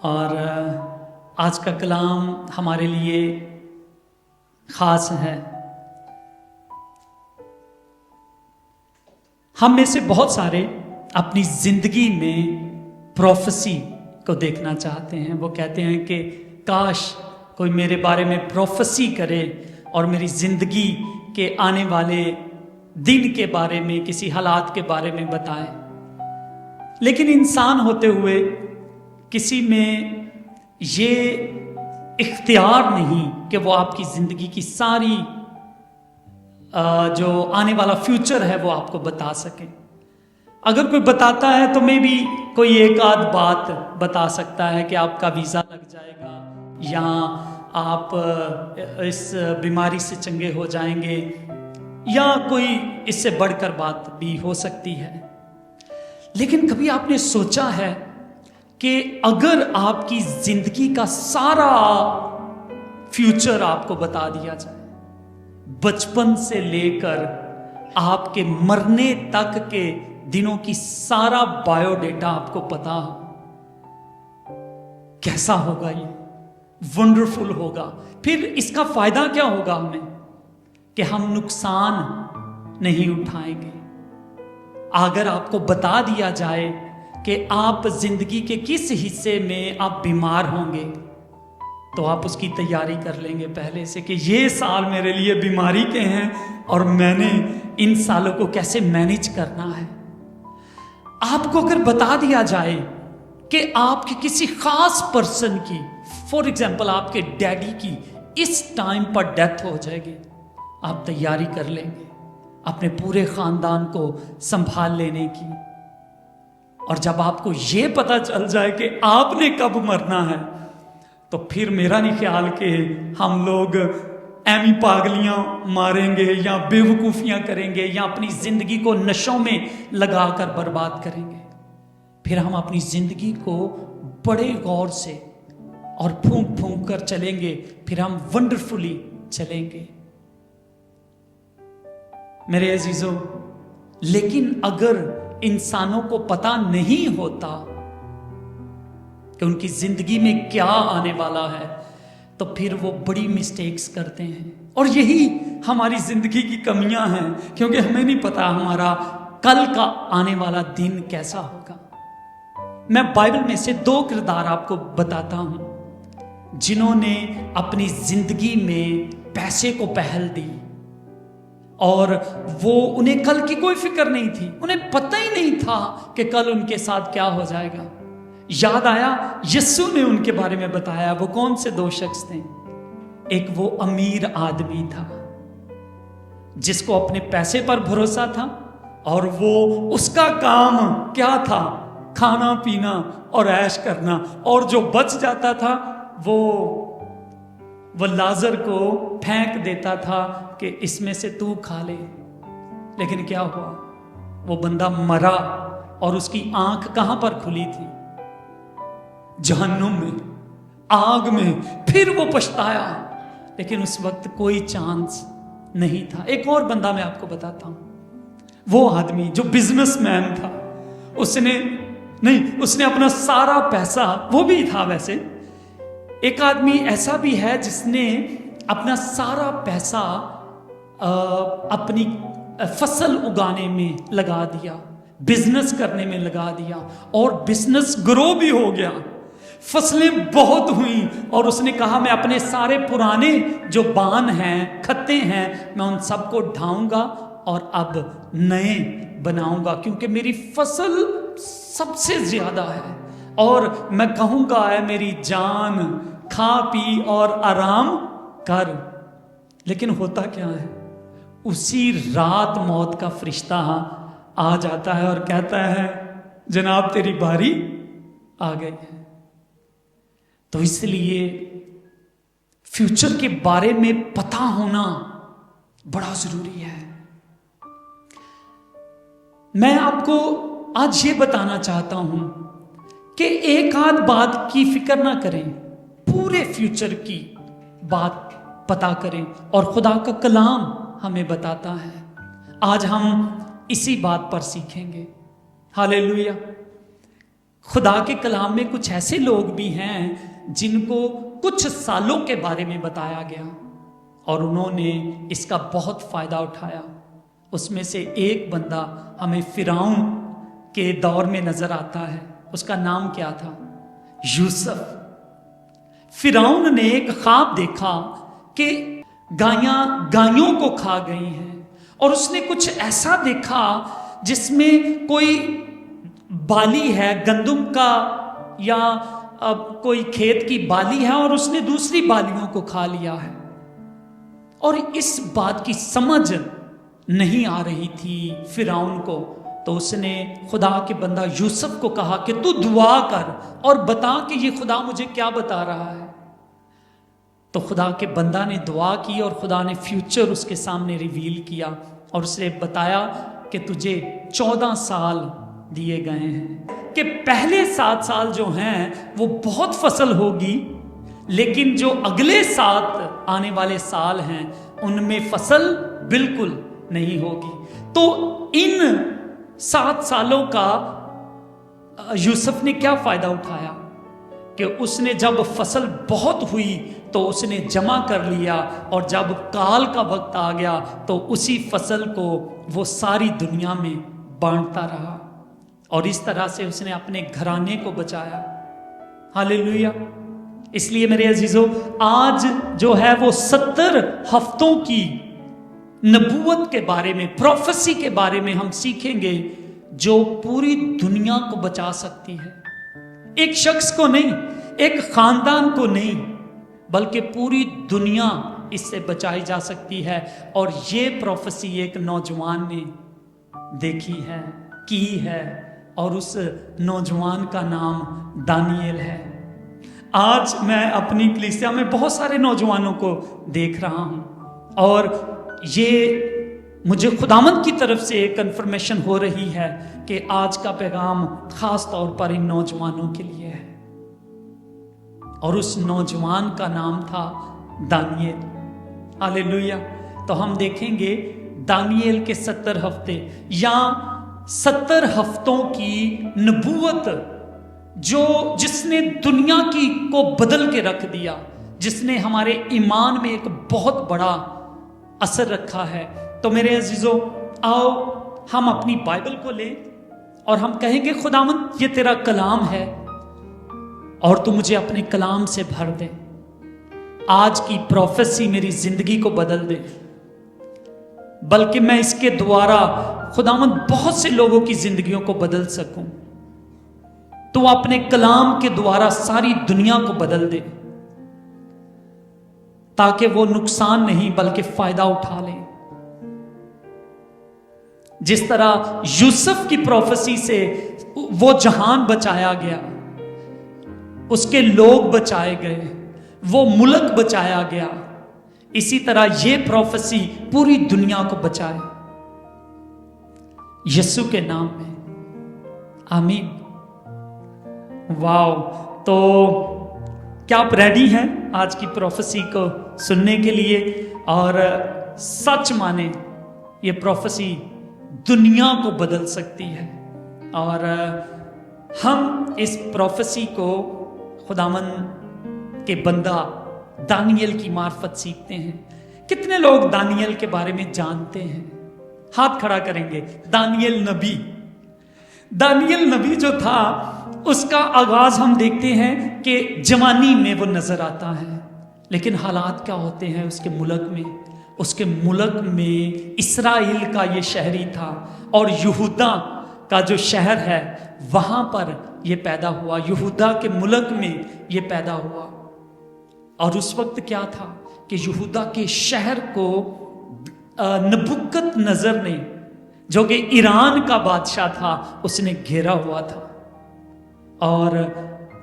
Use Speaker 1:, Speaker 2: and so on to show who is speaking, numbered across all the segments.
Speaker 1: और आज का कलाम हमारे लिए ख़ास है। हम में से बहुत सारे अपनी ज़िंदगी में प्रोफेसी को देखना चाहते हैं। वो कहते हैं कि काश कोई मेरे बारे में प्रोफेसी करे और मेरी ज़िंदगी के आने वाले दिन के बारे में, किसी हालात के बारे में बताए। लेकिन इंसान होते हुए किसी में ये इख्तियार नहीं कि वो आपकी ज़िंदगी की सारी जो आने वाला फ्यूचर है वो आपको बता सके। अगर कोई बताता है तो मे बी कोई एक आध बात बता सकता है कि आपका वीज़ा लग जाएगा या आप इस बीमारी से चंगे हो जाएंगे, या कोई इससे बढ़कर बात भी हो सकती है। लेकिन कभी आपने सोचा है कि अगर आपकी ज़िंदगी का सारा फ्यूचर आपको बता दिया जाए, बचपन से लेकर आपके मरने तक के दिनों की सारा बायोडेटा आपको पता हो, कैसा होगा? ये वंडरफुल होगा। फिर इसका फायदा क्या होगा हमें कि हम नुकसान नहीं उठाएंगे। अगर आपको बता दिया जाए कि आप जिंदगी के किस हिस्से में आप बीमार होंगे, तो आप उसकी तैयारी कर लेंगे पहले से कि ये साल मेरे लिए बीमारी के हैं और मैंने इन सालों को कैसे मैनेज करना है। आपको अगर बता दिया जाए कि आपके किसी खास पर्सन की, फॉर एग्जाम्पल आपके डैडी की इस टाइम पर डेथ हो जाएगी, आप तैयारी कर लेंगे अपने पूरे खानदान को संभाल लेने की। और जब आपको ये पता चल जाए कि आपने कब मरना है, तो फिर मेरा नहीं ख्याल कि हम लोग ऐमी पागलियां मारेंगे या बेवकूफ़ियां करेंगे या अपनी ज़िंदगी को नशों में लगाकर बर्बाद करेंगे। फिर हम अपनी ज़िंदगी को बड़े गौर से और फूंक फूंक कर चलेंगे, फिर हम वंडरफुली चलेंगे मेरे अजीजों। लेकिन अगर इंसानों को पता नहीं होता कि उनकी जिंदगी में क्या आने वाला है, तो फिर वो बड़ी मिस्टेक्स करते हैं। और यही हमारी जिंदगी की कमियां हैं, क्योंकि हमें नहीं पता हमारा कल का आने वाला दिन कैसा होगा। मैं बाइबल में से 2 किरदार आपको बताता हूं जिन्होंने अपनी जिंदगी में पैसे को पहल दी, और वो उन्हें कल की कोई फिक्र नहीं थी। उन्हें पता ही नहीं था कि कल उनके साथ क्या हो जाएगा। याद आया यीशु ने उनके बारे में बताया। वो कौन से 2 शख्स थे? एक वो अमीर आदमी था जिसको अपने पैसे पर भरोसा था, और वो उसका काम क्या था? खाना पीना और ऐश करना। और जो बच जाता था वो लाजर को फेंक देता था कि इसमें से तू खा ले। लेकिन क्या हुआ? वो बंदा मरा और उसकी आंख कहां पर खुली थी? जहन्नुम में, आग में। फिर वो पछताया, लेकिन उस वक्त कोई चांस नहीं था। एक और बंदा मैं आपको बताता हूं। वो आदमी जो बिजनेसमैन था, उसने अपना सारा पैसा, वो भी था वैसे। एक आदमी ऐसा भी है जिसने अपना सारा पैसा अपनी फसल उगाने में लगा दिया, बिजनेस करने में लगा दिया, और बिजनेस ग्रो भी हो गया। फसलें बहुत हुई, और उसने कहा मैं अपने सारे पुराने जो बान हैं, खत्ते हैं, मैं उन सबको ढाऊंगा और अब नए बनाऊंगा, क्योंकि मेरी फसल सबसे ज्यादा है। और मैं कहूंगा है मेरी जान, खा पी और आराम कर। लेकिन होता क्या है? उसी रात मौत का फरिश्ता आ जाता है और कहता है जनाब तेरी बारी आ गई है। तो इसलिए फ्यूचर के बारे में पता होना बड़ा जरूरी है। मैं आपको आज ये बताना चाहता हूं कि एक आध बात की फिक्र ना करें, पूरे फ्यूचर की बात पता करें। और खुदा का कलाम हमें बताता है। आज हम इसी बात पर सीखेंगे। हालेलुया। खुदा के कलाम में कुछ ऐसे लोग भी हैं जिनको कुछ सालों के बारे में बताया गया और उन्होंने इसका बहुत फायदा उठाया। उसमें से एक बंदा हमें फिरौन के दौर में नजर आता है। उसका नाम क्या था? यूसुफ। फिरौन ने एक ख्वाब देखा कि गायों को खा गई हैं और उसने कुछ ऐसा देखा जिसमें कोई बाली है गंदुम का या अब कोई खेत की बाली है और उसने दूसरी बालियों को खा लिया है। और इस बात की समझ नहीं आ रही थी फिरौन को, तो उसने खुदा के बंदा यूसुफ को कहा कि तू दुआ कर और बता कि ये खुदा मुझे क्या बता रहा है। तो खुदा के बंदा ने दुआ की और खुदा ने फ्यूचर उसके सामने रिवील किया और उसे बताया कि तुझे 14 साल दिए गए हैं, कि पहले 7 साल जो हैं वो बहुत फसल होगी, लेकिन जो अगले 7 आने वाले साल हैं उनमें फसल बिल्कुल नहीं होगी। तो इन 7 सालों का यूसुफ ने क्या फायदा उठाया कि उसने जब फसल बहुत हुई तो उसने जमा कर लिया और जब काल का वक्त आ गया तो उसी फसल को वो सारी दुनिया में बांटता रहा और इस तरह से उसने अपने घराने को बचाया। हालेलुया। इसलिए मेरे अजीजों, आज जो है वो 70 हफ्तों की नबूवत के बारे में, प्रोफेसी के बारे में हम सीखेंगे जो पूरी दुनिया को बचा सकती है। एक शख्स को नहीं, एक खानदान को नहीं, बल्कि पूरी दुनिया इससे बचाई जा सकती है। और ये प्रोफेसी एक नौजवान ने देखी है, की है, और उस नौजवान का नाम दानिएल है। आज मैं अपनी कलीसिया में बहुत सारे नौजवानों को देख रहा हूं और ये मुझे खुदावंद की तरफ से कंफर्मेशन हो रही है कि आज का पैगाम खास तौर पर इन नौजवानों के लिए है। और उस नौजवान का नाम था दानिएल। हालेलुया। तो हम देखेंगे दानिएल के 70 हफ्ते या 70 हफ्तों की नबूवत जिसने दुनिया की को बदल के रख दिया, जिसने हमारे ईमान में एक बहुत बड़ा असर रखा है। तो मेरे अजीजों, आओ हम अपनी बाइबल को लें और हम कहेंगे खुदावंद ये तेरा कलाम है और तू मुझे अपने कलाम से भर दे। आज की प्रोफेसी मेरी जिंदगी को बदल दे, बल्कि मैं इसके द्वारा खुदावंद बहुत से लोगों की जिंदगियों को बदल सकूं। तू अपने कलाम के द्वारा सारी दुनिया को बदल दे ताकि वो नुकसान नहीं बल्कि फायदा उठा ले। जिस तरह यूसुफ की प्रोफेसी से वो जहान बचाया गया, उसके लोग बचाए गए, वो मुल्क बचाया गया, इसी तरह ये प्रोफेसी पूरी दुनिया को बचाए यीशु के नाम में। आमीन। वाओ। तो क्या आप रेडी हैं आज की प्रोफेसी को सुनने के लिए? और सच माने ये प्रोफेसी दुनिया को बदल सकती है और हम इस प्रोफेसी को खुदावंद के बंदा दानिएल की मार्फत सीखते हैं। कितने लोग दानिएल के बारे में जानते हैं? हाथ खड़ा करेंगे। दानिएल नबी जो था उसका आगाज हम देखते हैं कि जवानी में वो नजर आता है, लेकिन हालात क्या होते हैं उसके मुल्क में? उसके मुल्क में इस्राएल का ये शहरी था और यहूदा का जो शहर है वहां पर ये पैदा हुआ, यहूदा के मुल्क में ये पैदा हुआ। और उस वक्त क्या था कि यहूदा के शहर को नबुकत नजर ने, जो कि ईरान का बादशाह था, उसने घेरा हुआ था। और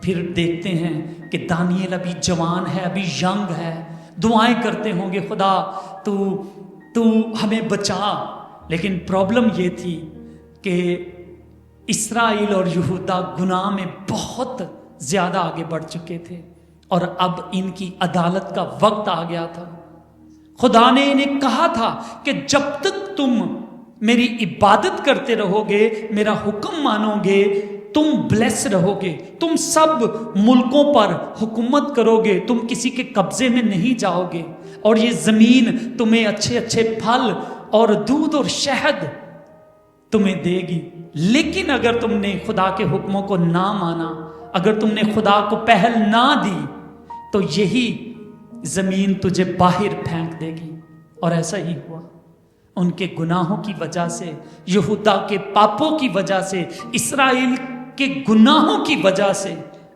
Speaker 1: फिर देखते हैं कि दानिएल अभी जवान है, अभी यंग है, दुआएं करते होंगे खुदा तू हमें बचा। लेकिन प्रॉब्लम ये थी कि इस्राएल और यहूदा गुनाह में बहुत ज्यादा आगे बढ़ चुके थे और अब इनकी अदालत का वक्त आ गया था। खुदा ने इन्हें कहा था कि जब तक तुम मेरी इबादत करते रहोगे, मेरा हुक्म मानोगे, तुम ब्लेस रहोगे, तुम सब मुल्कों पर हुकूमत करोगे, तुम किसी के कब्जे में नहीं जाओगे, और ये जमीन तुम्हें अच्छे अच्छे फल और दूध और शहद तुम्हें देगी। लेकिन अगर तुमने खुदा के हुक्मों को ना माना, अगर तुमने खुदा को पहल ना दी, तो यही जमीन तुझे बाहर फेंक देगी। और ऐसा ही हुआ। उनके गुनाहों की वजह से, यहूदा के पापों की वजह से, इस्राएल के गुनाहों की वजह से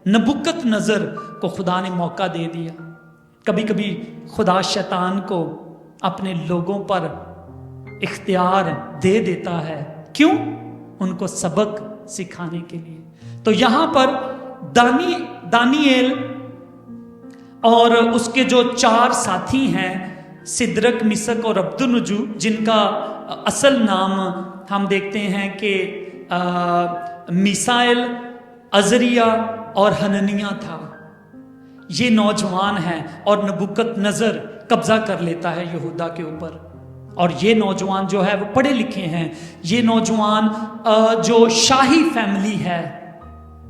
Speaker 1: नबुकदनेस्सर को खुदा ने मौका दे दिया। कभी कभी खुदा शैतान को अपने लोगों पर इख्तियार दे देता है। क्यों? उनको सबक सिखाने के लिए। तो यहां पर दानिएल और उसके जो 4 साथी हैं, सिदरक, मिशक और अब्दुन्नुजू, जिनका असल नाम हम देखते हैं कि मिसाइल, अजरिया और हननिया था। ये नौजवान हैं और नबुकदनेस्सर कब्जा कर लेता है यहूदा के ऊपर। और ये नौजवान जो है वो पढ़े लिखे हैं। ये नौजवान जो शाही फैमिली है,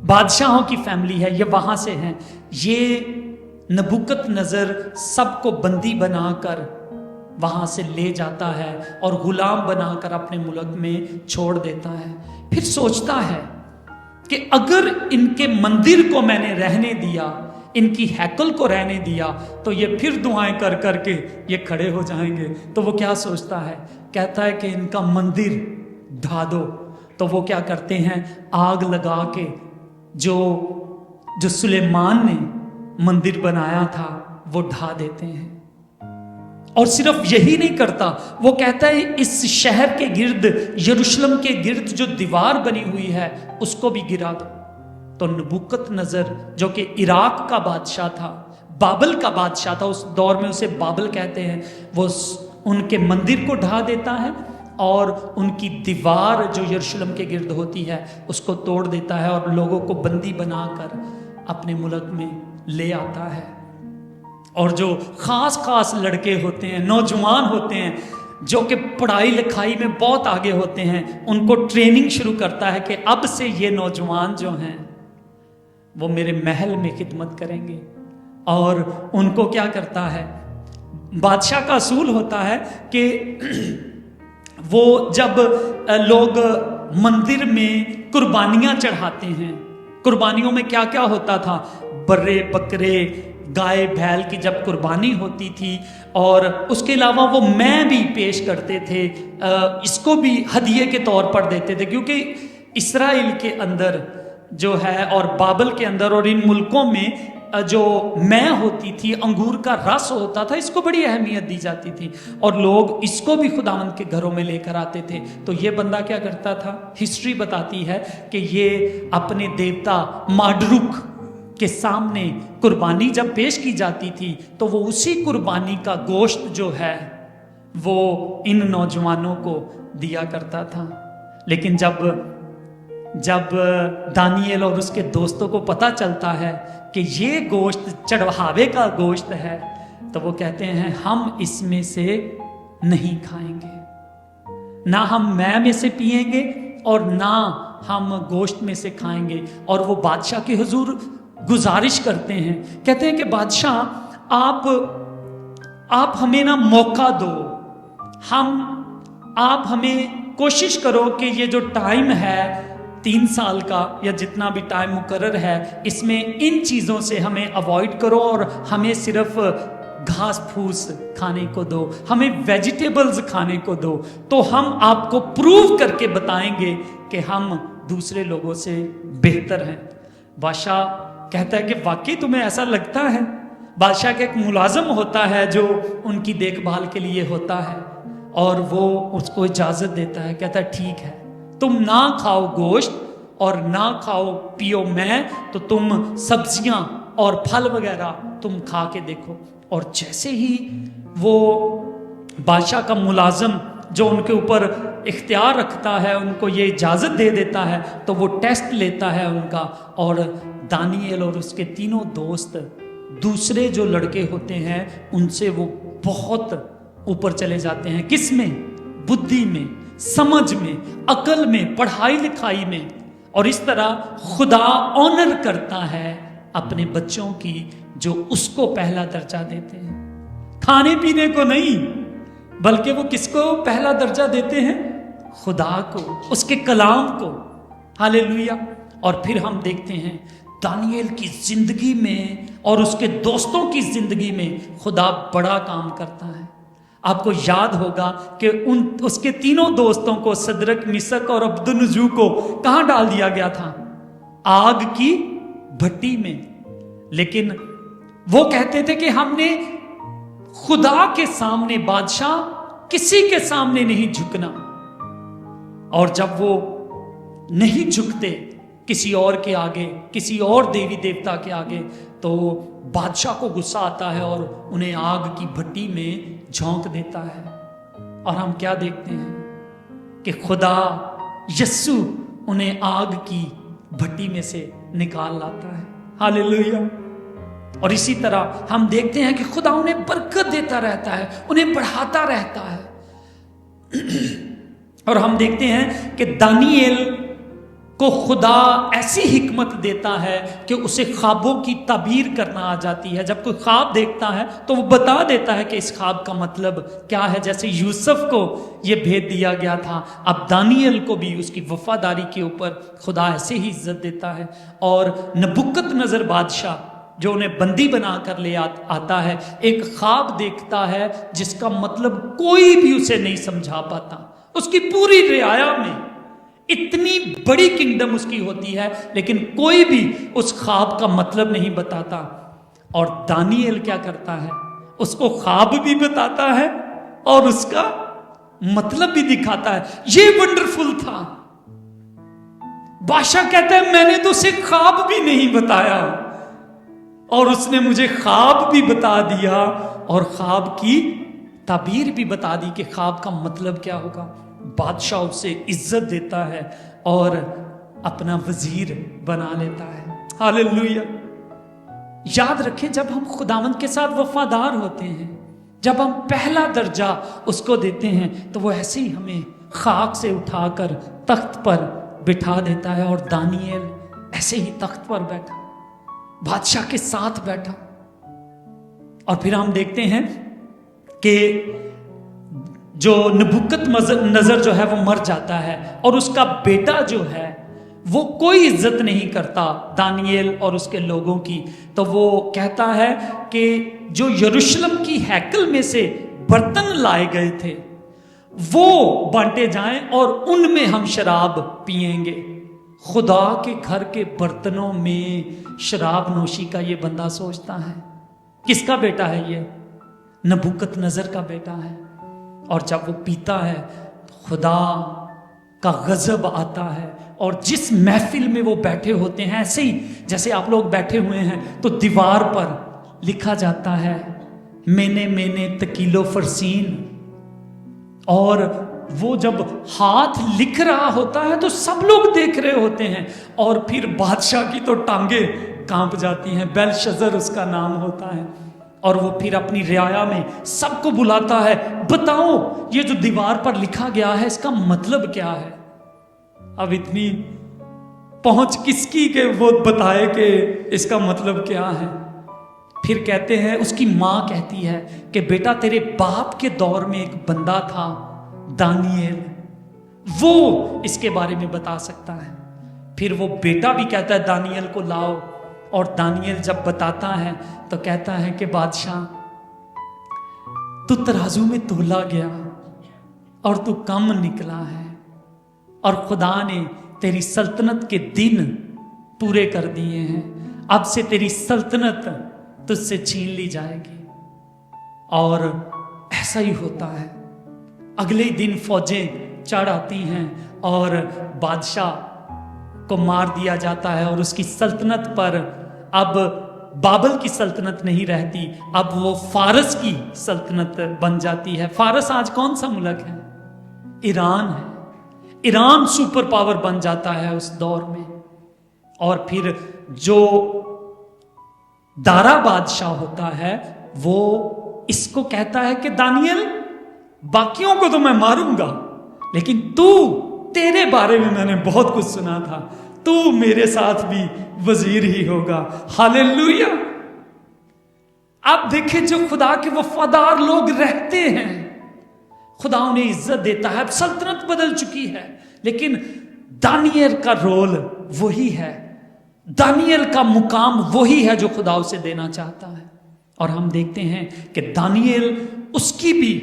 Speaker 1: बादशाहों की फैमिली है, ये वहां से हैं। ये नबुकदनेस्सर सबको बंदी बनाकर वहां से ले जाता है और गुलाम बनाकर अपने मुल्क में छोड़ देता है। फिर सोचता है कि अगर इनके मंदिर को मैंने रहने दिया, इनकी हैकल को रहने दिया, तो ये फिर दुआएं कर करके ये खड़े हो जाएंगे। तो वो क्या सोचता है? कहता है कि इनका मंदिर ढा दो। तो वो क्या करते हैं? आग लगा के जो सुलेमान ने मंदिर बनाया था वो ढा देते हैं। और सिर्फ यही नहीं करता, वो कहता है इस शहर के गिर्द, यरूशलेम के गिर्द जो दीवार बनी हुई है उसको भी गिरा दो। तो नबुकदनेस्सर जो कि इराक का बादशाह था, बाबल का बादशाह था, उस दौर में उसे बाबल कहते हैं, वो उनके मंदिर को ढा देता है और उनकी दीवार जो यरूशलेम के गिर्द होती है उसको तोड़ देता है और लोगों को बंदी बनाकर अपने मुल्क में ले आता है। और जो खास लड़के होते हैं, नौजवान होते हैं, जो कि पढ़ाई लिखाई में बहुत आगे होते हैं, उनको ट्रेनिंग शुरू करता है कि अब से ये नौजवान जो हैं वो मेरे महल में खिदमत करेंगे। और उनको क्या करता है? बादशाह का असूल होता है कि वो जब लोग मंदिर में कुर्बानियां चढ़ाते हैं, कुर्बानियों में क्या क्या होता था? बर्रे बकरे, गाय बैल की जब कुर्बानी होती थी, और उसके अलावा वो मैं भी पेश करते थे, इसको भी हदिये के तौर पर देते थे। क्योंकि इस्राएल के अंदर जो है और बाबल के अंदर और इन मुल्कों में जो मैं होती थी, अंगूर का रस होता था, इसको बड़ी अहमियत दी जाती थी और लोग इसको भी खुदावंद के घरों में लेकर आते थे। तो ये बंदा क्या करता था? हिस्ट्री बताती है कि ये अपने देवता मार्डरुक के सामने कुर्बानी जब पेश की जाती थी तो वो उसी कुर्बानी का गोश्त जो है वो इन नौजवानों को दिया करता था। लेकिन जब दानिएल और उसके दोस्तों को पता चलता है कि ये गोश्त चढ़ावे का गोश्त है, तो वो कहते हैं हम इसमें से नहीं खाएंगे, ना हम मैं में से पिएंगे और ना हम गोश्त में से खाएंगे। और वो बादशाह के हुजूर गुजारिश करते हैं, कहते हैं कि बादशाह आप हमें ना मौका दो, आप हमें कोशिश करो कि ये जो टाइम है 3 साल का या जितना भी टाइम मुकर्रर है, इसमें इन चीज़ों से हमें अवॉइड करो और हमें सिर्फ घास फूस खाने को दो, हमें वेजिटेबल्स खाने को दो, तो हम आपको प्रूव करके बताएंगे कि हम दूसरे लोगों से बेहतर हैं। बादशाह कहता है कि वाकई तुम्हें ऐसा लगता है? बादशाह का एक मुलाजम होता है जो उनकी देखभाल के लिए होता है और वो उसको इजाज़त देता है, कहता है ठीक है, तुम ना खाओ गोश्त और ना खाओ पियो मैं, तो तुम सब्जियां और फल वगैरह तुम खा के देखो। और जैसे ही वो बादशाह का मुलाजम जो उनके ऊपर इख्तियार रखता है उनको ये इजाज़त दे देता है, तो वो टेस्ट लेता है उनका, और दानिएल और उसके तीनों दोस्त दूसरे जो लड़के होते हैं उनसे वो बहुत ऊपर चले जाते हैं। किस में? बुद्धि में, समझ में, अकल में, पढ़ाई लिखाई में। और इस तरह खुदा ऑनर करता है अपने बच्चों की जो उसको पहला दर्जा देते हैं, खाने पीने को नहीं, बल्कि वो किसको पहला दर्जा देते हैं? खुदा को, उसके कलाम को। हालेलुया। और फिर हम देखते हैं दानिएल की जिंदगी में और उसके दोस्तों की जिंदगी में खुदा बड़ा काम करता है। आपको याद होगा कि उसके तीनों दोस्तों को, सदरक, मिशक और अब्दुन्नजू को कहां डाल दिया गया था? आग की भट्टी में। लेकिन वो कहते थे कि हमने खुदा के सामने, बादशाह किसी के सामने नहीं झुकना। और जब वो नहीं झुकते किसी और के आगे, किसी और देवी देवता के आगे, तो बादशाह को गुस्सा आता है और उन्हें आग की भट्टी में झोंक देता है। और हम क्या देखते हैं कि खुदा यस्सु उन्हें आग की भट्टी में से निकाल लाता है। हालेलुया। और इसी तरह हम देखते हैं कि खुदा उन्हें बरकत देता रहता है, उन्हें बढ़ाता रहता है। और हम देखते हैं कि दानिएल को खुदा ऐसी हिकमत देता है कि उसे ख्वाबों की ताबीर करना आ जाती है। जब कोई ख्वाब देखता है तो वो बता देता है कि इस ख्वाब का मतलब क्या है। जैसे यूसुफ को ये भेद दिया गया था, अब दानिएल को भी उसकी वफादारी के ऊपर खुदा ऐसे ही इज्जत देता है। और नबुकदनेस्सर बादशाह जो उन्हें बंदी बना कर ले आता है, एक ख्वाब देखता है जिसका मतलब कोई भी उसे नहीं समझा पाता। उसकी पूरी रियाया में इतनी बड़ी किंगडम उसकी होती है, लेकिन कोई भी उस ख्वाब का मतलब नहीं बताता। और दानिएल क्या करता है? उसको ख्वाब भी बताता है और उसका मतलब भी दिखाता है। ये वंडरफुल था। बादशाह कहता है मैंने तो उसे ख्वाब भी नहीं बताया और उसने मुझे ख्वाब भी बता दिया और ख्वाब की ताबीर भी बता दी कि ख्वाब का मतलब क्या होगा। बादशाह उसे इज्जत देता है और अपना वजीर बना लेता है। हालेलुया। याद रखें, जब हम खुदावंद के साथ वफादार होते हैं, जब हम पहला दर्जा उसको देते हैं, तो वो ऐसे ही हमें खाक से उठाकर तख्त पर बिठा देता है। और दानिएल ऐसे ही तख्त पर बैठा, बादशाह के साथ बैठा। और फिर हम देखते हैं कि जो नबुकदनेस्सर जो है वो मर जाता है और उसका बेटा जो है वो कोई इज्जत नहीं करता दानिएल और उसके लोगों की। तो वो कहता है कि जो यरूशलेम की हैकल में से बर्तन लाए गए थे वो बांटे जाएं और उनमें हम शराब पिएंगे। खुदा के घर के बर्तनों में शराब नोशी का ये बंदा सोचता है। किसका बेटा है ये? नबुकदनेस्सर का बेटा है। और जब वो पीता है खुदा का गजब आता है। और जिस महफिल में वो बैठे होते हैं, ऐसे ही जैसे आप लोग बैठे हुए हैं, तो दीवार पर लिखा जाता है मैंने तकीलो फरसीन। और वो जब हाथ लिख रहा होता है तो सब लोग देख रहे होते हैं। और फिर बादशाह की तो टांगे कांप जाती हैं। बेलशज़र उसका नाम होता है। और वो फिर अपनी रियाया में सबको बुलाता है, बताओ ये जो दीवार पर लिखा गया है इसका मतलब क्या है। अब इतनी पहुंच किसकी के वो बताए कि इसका मतलब क्या है। फिर कहते हैं, उसकी मां कहती है कि बेटा तेरे बाप के दौर में एक बंदा था दानिएल, वो इसके बारे में बता सकता है। फिर वो बेटा भी कहता है दानिएल को लाओ। और दानिएल जब बताता है तो कहता है कि बादशाह तू तराजू में तोला गया और तू कम निकला है और खुदा ने तेरी सल्तनत के दिन पूरे कर दिए हैं। अब से तेरी सल्तनत तुझसे छीन ली जाएगी। और ऐसा ही होता है। अगले दिन फौजें चढ़ आती हैं और बादशाह को मार दिया जाता है और उसकी सल्तनत पर अब बाबल की सल्तनत नहीं रहती, अब वो फारस की सल्तनत बन जाती है। फारस आज कौन सा मुल्क है? ईरान है। ईरान सुपर पावर बन जाता है उस दौर में। और फिर जो दारा बादशाह होता है वो इसको कहता है कि दानिएल बाकियों को तो मैं मारूंगा, लेकिन तेरे बारे में मैंने बहुत कुछ सुना था, तू मेरे साथ भी वजीर ही होगा। हालेलुया। आप देखें जो खुदा के वफादार लोग रहते हैं, खुदा उन्हें इज्जत देता है। अब सल्तनत बदल चुकी है, लेकिन दानियल का रोल वही है, दानियल का मुकाम वही है जो खुदा उसे देना चाहता है। और हम देखते हैं कि दानियल, उसकी भी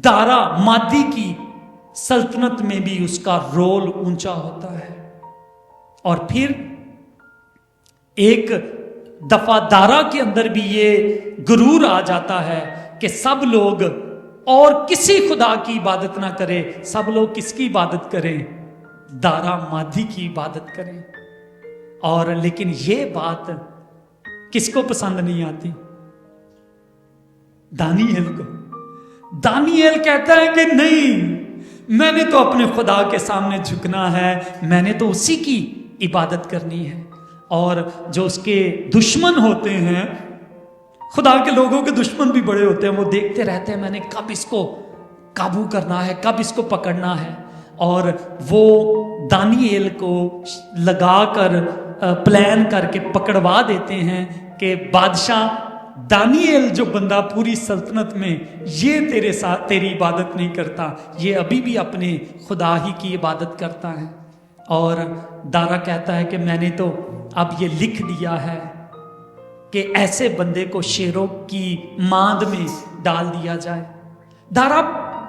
Speaker 1: दारा मादी की सल्तनत में भी उसका रोल ऊंचा होता है। और फिर एक दफा दारा के अंदर भी ये गुरूर आ जाता है कि सब लोग और किसी खुदा की इबादत ना करें, सब लोग किसकी इबादत करें? दारा मादी की इबादत करें। और लेकिन ये बात किसको पसंद नहीं आती? दानियल को। दानियल कहता है कि नहीं, मैंने तो अपने खुदा के सामने झुकना है, मैंने तो उसी की इबादत करनी है। और जो उसके दुश्मन होते हैं, खुदा के लोगों के दुश्मन भी बड़े होते हैं, वो देखते रहते हैं मैंने कब इसको काबू करना है, कब इसको पकड़ना है। और वो दानियल को लगाकर प्लान करके पकड़वा देते हैं कि बादशाह, दानियल जो बंदा पूरी सल्तनत में ये तेरे साथ तेरी इबादत नहीं करता, ये अभी भी अपने खुदा ही की इबादत करता है। और दारा कहता है कि मैंने तो अब ये लिख दिया है कि ऐसे बंदे को शेरों की मांद में डाल दिया जाए। दारा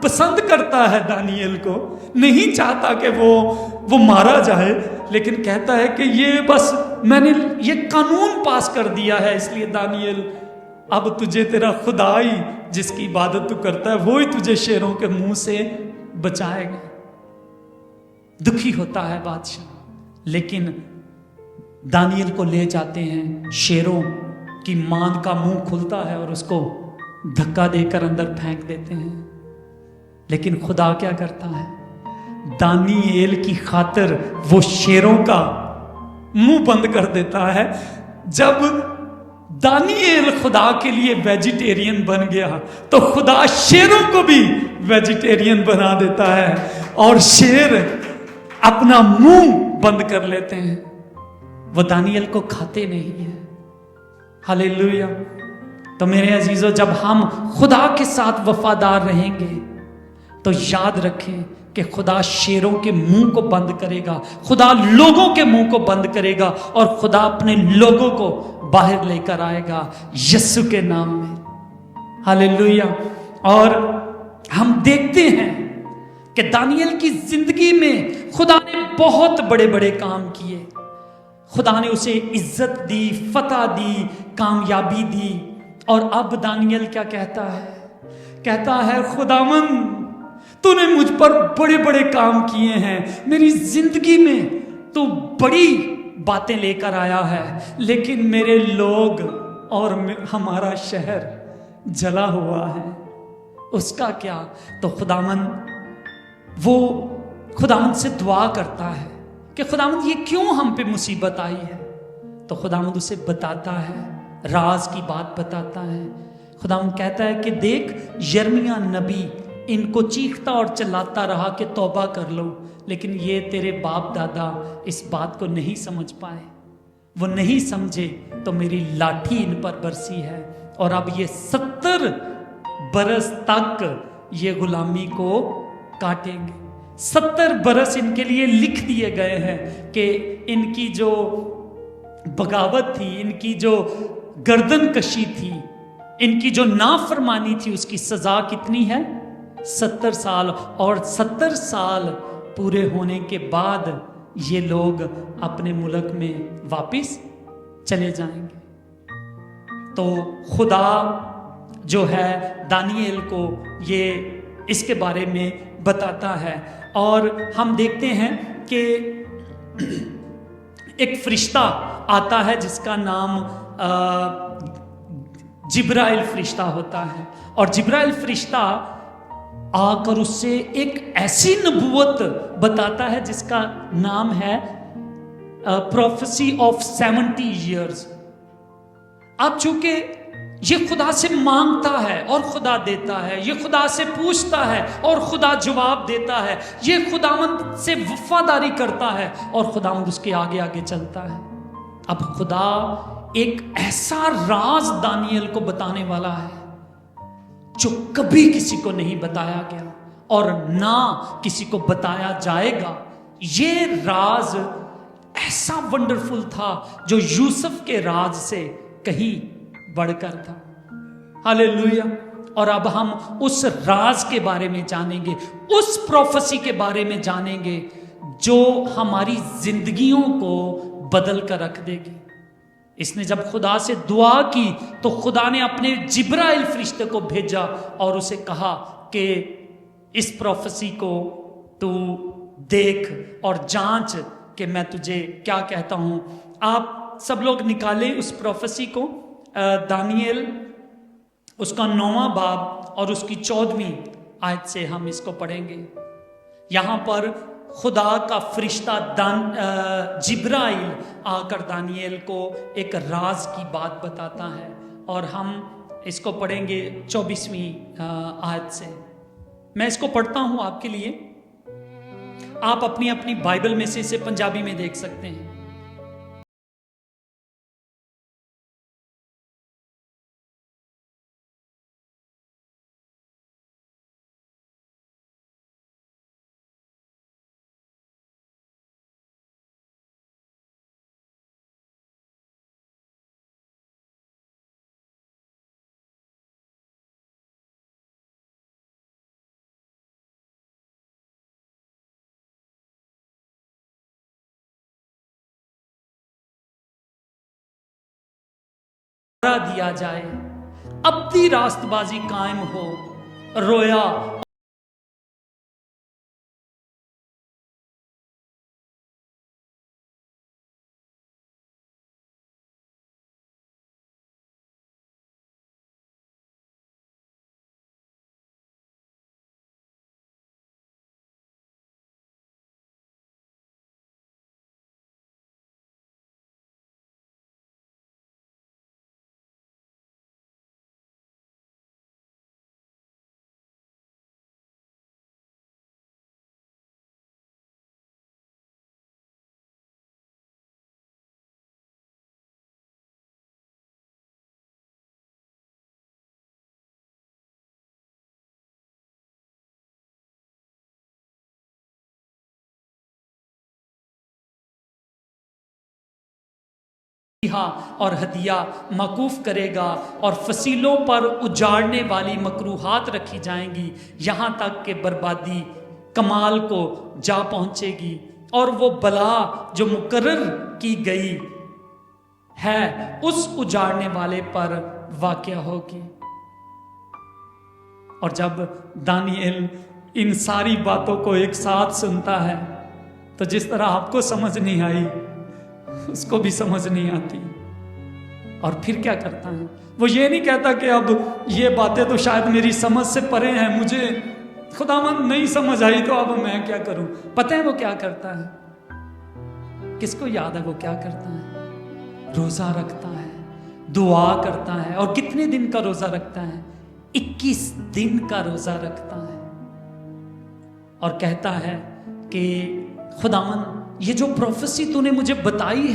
Speaker 1: पसंद करता है दानियल को, नहीं चाहता कि वो मारा जाए, लेकिन कहता है कि ये बस मैंने ये कानून पास कर दिया है, इसलिए दानियल अब तुझे तेरा खुदा ही जिसकी इबादत तू करता है वो ही तुझे शेरों के मुंह से बचाएगा। दुखी होता है बादशाह, लेकिन दानियल को ले जाते हैं, शेरों की मांद का मुंह खुलता है और उसको धक्का देकर अंदर फेंक देते हैं। लेकिन खुदा क्या करता है? दानियल की खातिर वो शेरों का मुंह बंद कर देता है। जब दानियल खुदा के लिए वेजिटेरियन बन गया तो खुदा शेरों को भी वेजिटेरियन बना देता है और शेर अपना मुंह बंद कर लेते हैं, वो दानियल को खाते नहीं है। हालेलुया। तो मेरे अजीजों, जब हम खुदा के साथ वफादार रहेंगे तो याद रखें कि खुदा शेरों के मुंह को बंद करेगा, खुदा लोगों के मुंह को बंद करेगा और खुदा अपने लोगों को बाहर लेकर आएगा यीशु के नाम में। हालेलुया। और हम देखते हैं कि दानियल की जिंदगी में खुदा ने बहुत बड़े बड़े काम किए। खुदा ने उसे इज्जत दी, फतह दी, कामयाबी दी। और अब दानियल क्या कहता है? कहता है, खुदावन तूने मुझ पर बड़े बड़े काम किए हैं, मेरी जिंदगी में तू बड़ी बातें लेकर आया है, लेकिन मेरे लोग और हमारा शहर जला हुआ है, उसका क्या? तो खुदावंद से दुआ करता है कि खुदावंद ये क्यों हम पे मुसीबत आई है। तो खुदावंद उसे बताता है, राज की बात बताता है। खुदावंद कहता है कि देख, यिर्मयाह नबी इनको चीखता और चिल्लाता रहा कि तौबा कर लो, लेकिन ये तेरे बाप दादा इस बात को नहीं समझ पाए, वो नहीं समझे, तो मेरी लाठी इन पर बरसी है और अब ये 70 बरस तक ये गुलामी को काटेंगे। 70 बरस इनके लिए लिख दिए गए हैं कि इनकी जो बगावत थी, इनकी जो गर्दन कशी थी, इनकी जो नाफरमानी थी, उसकी सजा कितनी है? 70 साल। और 70 साल पूरे होने के बाद ये लोग अपने मुल्क में वापस चले जाएंगे। तो खुदा जो है दानियल को ये इसके बारे में बताता है। और हम देखते हैं कि एक फरिश्ता आता है जिसका नाम जिब्राइल फरिश्ता होता है। और जिब्राइल फरिश्ता आकर उससे एक ऐसी नबूवत बताता है जिसका नाम है प्रोफेसी ऑफ 70 ईयर्स। अब चूंकि ये खुदा से मांगता है और खुदा देता है, ये खुदा से पूछता है और खुदा जवाब देता है, ये खुदावंद से वफादारी करता है और खुदावंद उसके आगे आगे चलता है। अब खुदा एक ऐसा राज दानियल को बताने वाला है जो कभी किसी को नहीं बताया गया और ना किसी को बताया जाएगा। ये राज ऐसा वंडरफुल था जो यूसुफ के राज से कहीं बढ़कर था। हालेलुया। और अब हम उस राज के बारे में जानेंगे, उस प्रोफेसी के बारे में जानेंगे जो हमारी जिंदगियों को बदल कर रख देगी। इसने जब खुदा से दुआ की तो खुदा ने अपने जिब्राइल फरिश्ते को भेजा और उसे कहा कि इस प्रोफेसी को तू देख और जांच कि मैं तुझे क्या कहता हूं। आप सब लोग निकालें उस प्रोफेसी को, दानियल उसका 9वां बाब और उसकी 14वीं आयत से हम इसको पढ़ेंगे। यहां पर खुदा का फरिश्ता जिब्राइल आकर दानियल को एक राज की बात बताता है और हम इसको पढ़ेंगे 24वीं आयत से। मैं इसको पढ़ता हूं आपके लिए, आप अपनी अपनी बाइबल में से इसे पंजाबी में देख सकते हैं। दिया जाए, अबदी रास्तबाजी कायम हो, रोया और हदिया मकूफ करेगा और फसीलों पर उजाड़ने वाली मकरूहात रखी जाएंगी, यहां तक कि बर्बादी कमाल को जा पहुंचेगी और वो बला जो मुकर्रर की गई है उस उजाड़ने वाले पर वाक़या होगी। और जब दानिएल इन सारी बातों को एक साथ सुनता है तो जिस तरह आपको समझ नहीं आई उसको भी समझ नहीं आती। और फिर क्या करता है, वो ये नहीं कहता कि अब ये बातें तो शायद मेरी समझ से परे हैं, मुझे खुदावंद नहीं समझ आई तो अब मैं क्या करूं। पता है वो क्या करता है, किसको याद है वो क्या करता है? रोजा रखता है, दुआ करता है। और कितने दिन का रोजा रखता है? 21 दिन का रोजा रखता है और कहता है कि खुदावंद ये जो प्रोफेसी तूने मुझे बताई है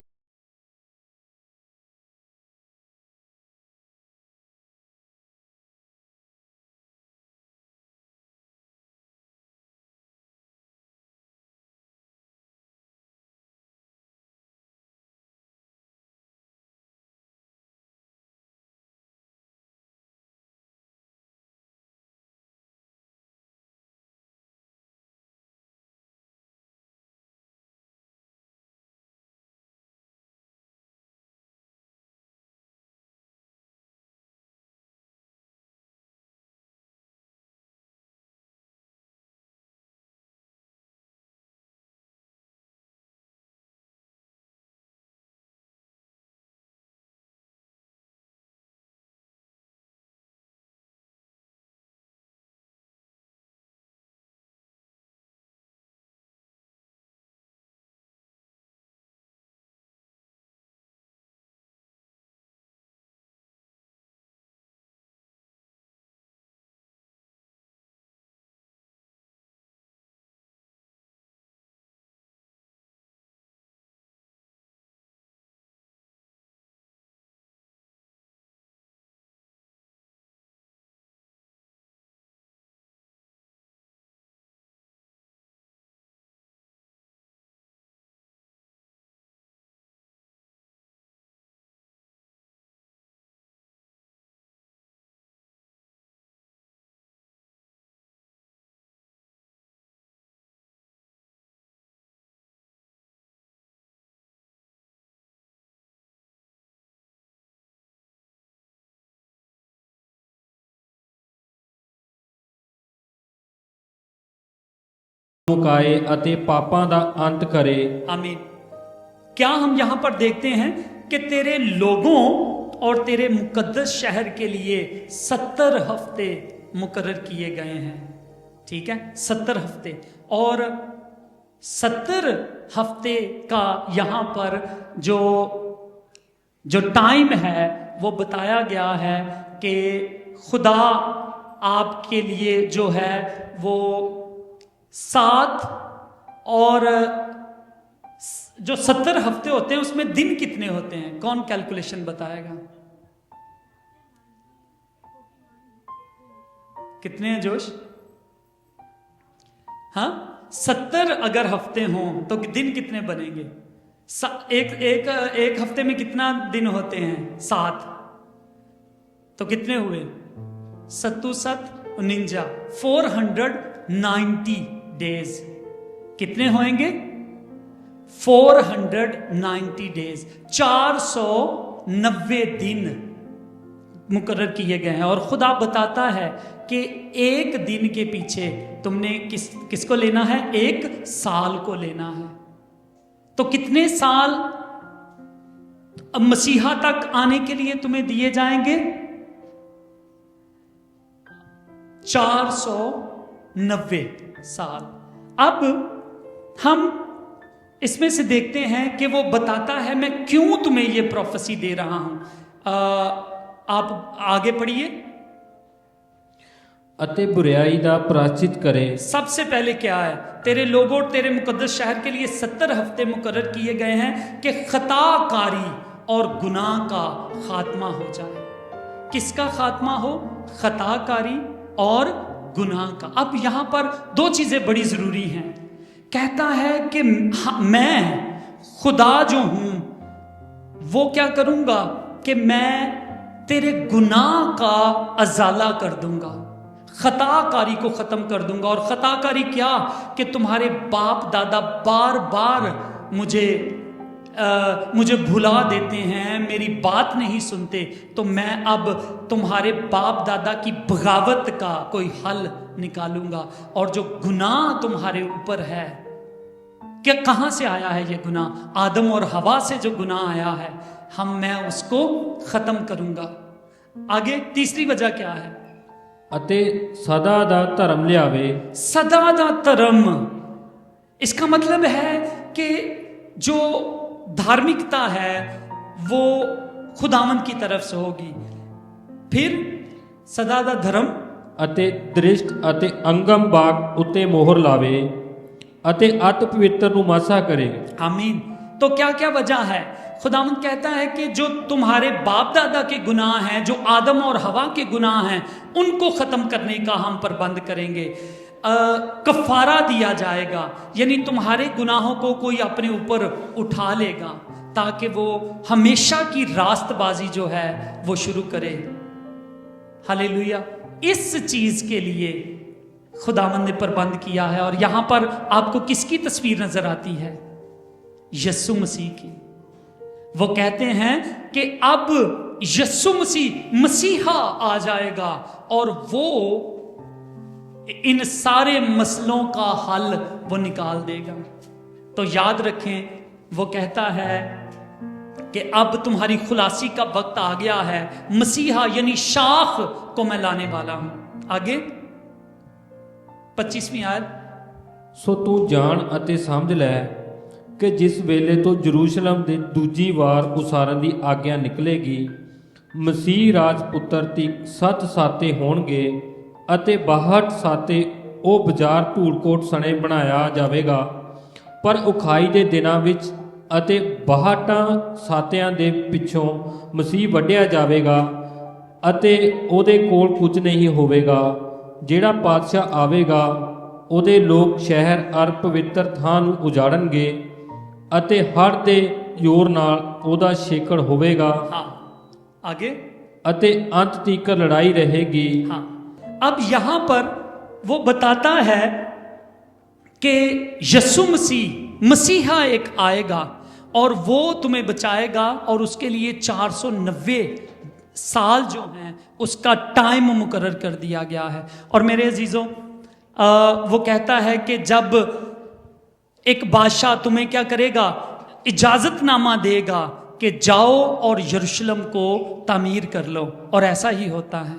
Speaker 2: ਮੁਕਾਏ ਅਤੇ ਪਾਪਾਂ ਦਾ ਅੰਤ ਕਰੇ।
Speaker 1: आमीन। क्या हम यहां पर देखते हैं कि तेरे लोगों और तेरे मुकद्दस शहर के लिए 70 हफ्ते मुकर्रर किए गए हैं। ठीक है, 70 हफ्ते, और 70 हफ्ते का यहां पर जो टाइम है वो बताया गया है कि खुदा आपके लिए जो है वो 7, और जो 70 हफ्ते होते हैं उसमें दिन कितने होते हैं? कौन कैलकुलेशन बताएगा? कितने हैं जोश? हाँ, 70 अगर हफ्ते हों तो दिन कितने बनेंगे? एक हफ्ते में कितना दिन होते हैं? 7, तो कितने हुए? 7 7 49, 490 डेज। कितने होंगे? 490 डेज, 490 दिन मुकर्रर किए गए हैं। और खुदा बताता है कि एक दिन के पीछे तुमने किसको लेना है? एक साल को लेना है। तो कितने साल मसीहा तक आने के लिए तुम्हें दिए जाएंगे? 490 साल। अब हम इसमें से देखते हैं कि वो बताता है मैं क्यों तुम्हें ये प्रोफेसी दे रहा हूं। आप आगे पढ़िए।
Speaker 2: ਅਤੇ बुराई ਦਾ प्रायश्चित करे।
Speaker 1: सबसे पहले क्या है? तेरे लोगों और तेरे मुकद्दस शहर के लिए 70 हफ्ते मुकर्रर किए गए हैं कि खताकारी और गुनाह का खात्मा हो जाए। किसका खात्मा हो? खताकारी और गुनाह का। अब यहां पर 2 चीजें बड़ी जरूरी हैं। कहता है कि मैं खुदा जो हूं वो क्या करूंगा कि मैं तेरे गुनाह का अजाला कर दूंगा, खताकारी को खत्म कर दूंगा। और खताकारी क्या? कि तुम्हारे बाप दादा बार बार मुझे भुला देते हैं, मेरी बात नहीं सुनते, तो मैं अब तुम्हारे बाप दादा की बगावत का कोई हल निकालूंगा। और जो गुनाह तुम्हारे ऊपर है, क्या कहां से आया है ये गुनाह? आदम और हवा से जो गुनाह आया है, मैं उसको खत्म करूंगा। आगे तीसरी वजह क्या है?
Speaker 2: ਅਤੇ ਸਦਾ ਦਾ ਧਰਮ ਲਿਆਵੇ।
Speaker 1: सदा दा धर्म, इसका मतलब है कि जो धार्मिकता है वो खुदावंद की तरफ से होगी। फिर सदा दा धर्म
Speaker 2: ਅਤੇ ਦ੍ਰਿਸ਼ਟ ਅਤੇ ਅੰਗਮ ਬਾਗ ਉੱਤੇ ਮੋਹਰ ਲਾਵੇ ਅਤੇ ਅਤ ਪਵਿੱਤਰ ਨੂੰ ਮਾਸਾ ਕਰੇ।
Speaker 1: आमीन। तो क्या क्या वजह है? खुदावंद कहता है कि जो तुम्हारे बाप दादा के गुनाह हैं, जो आदम और हवा के गुनाह हैं, उनको खत्म करने का हम प्रबंध करेंगे। कफारा दिया जाएगा, यानी तुम्हारे गुनाहों को कोई अपने ऊपर उठा लेगा ताकि वो हमेशा की रास्तबाजी जो है वो शुरू करे। हालेलुया। इस चीज के लिए खुदावंद ने प्रबंध किया है। और यहां पर आपको किसकी तस्वीर नजर आती है? यीशु मसीह की। वो कहते हैं कि अब यीशु मसीहा आ जाएगा और वो इन सारे मसलों का हल वो निकाल देगा। तो याद रखें, वो कहता है कि अब तुम्हारी खुलासी का वक्त आ गया है। मसीहा यानी शाख को मैं लाने वाला हूं। आगे 25वीं आयत।
Speaker 2: ਸੋ ਤੂੰ ਜਾਣ ਅਤੇ ਸਮਝ ਲੈ ਕਿ ਜਿਸ ਵੇਲੇ ਤੋਂ ਜਰੂਸ਼ਲਮ ਦੇ ਦੂਜੀ ਵਾਰ ਉਸਾਰਨ ਦੀ ਆਗਿਆ ਨਿਕਲੇਗੀ, ਮਸੀਹ ਰਾਜਪੁੱਤਰ ਤੀਕ 7 ਸਾਤੇ ਹੋਣਗੇ ਅਤੇ 62 ਸਾਤੇ ਉਹ ਬਾਜ਼ਾਰ ਧੂੜ-ਕੋਟ ਸਣੇ ਬਣਾਇਆ ਜਾਵੇਗਾ। ਪਰ ਉਖਾਈ ਦੇ ਦਿਨਾਂ ਵਿੱਚ ਅਤੇ 62 ਸਾਤਿਆਂ ਦੇ ਪਿੱਛੋਂ ਮਸੀਹ ਵੱਢਿਆ ਜਾਵੇਗਾ ਅਤੇ ਉਹਦੇ ਕੋਲ ਕੁਝ ਨਹੀਂ ਹੋਵੇਗਾ। ਜਿਹੜਾ ਪਾਤਸ਼ਾਹ ਆਵੇਗਾ ਉਹਦੇ ਲੋਕ ਸ਼ਹਿਰ ਅਰ ਪਵਿੱਤਰ ਥਾਂ ਨੂੰ ਉਜਾੜਨਗੇ ਅਤੇ ਹੜ ਦੇ ਜ਼ੋਰ ਨਾਲ ਉਹਦਾ ਛੇਕੜ ਹੋਵੇਗਾ।
Speaker 1: हाँ, आगे।
Speaker 2: ਅਤੇ ਅੰਤ ਤੀਕ ਲੜਾਈ रहेगी।
Speaker 1: हाँ, अब यहां पर वो बताता है कि यीशु मसीहा एक आएगा और वो तुम्हें बचाएगा और उसके लिए 490 साल जो हैं उसका टाइम मुकर्रर कर दिया गया है। और मेरे अजीजों, वो कहता है कि जब एक बादशाह तुम्हें क्या करेगा, इजाजतनामा देगा कि जाओ और यरूशलेम को तामीर कर लो, और ऐसा ही होता है।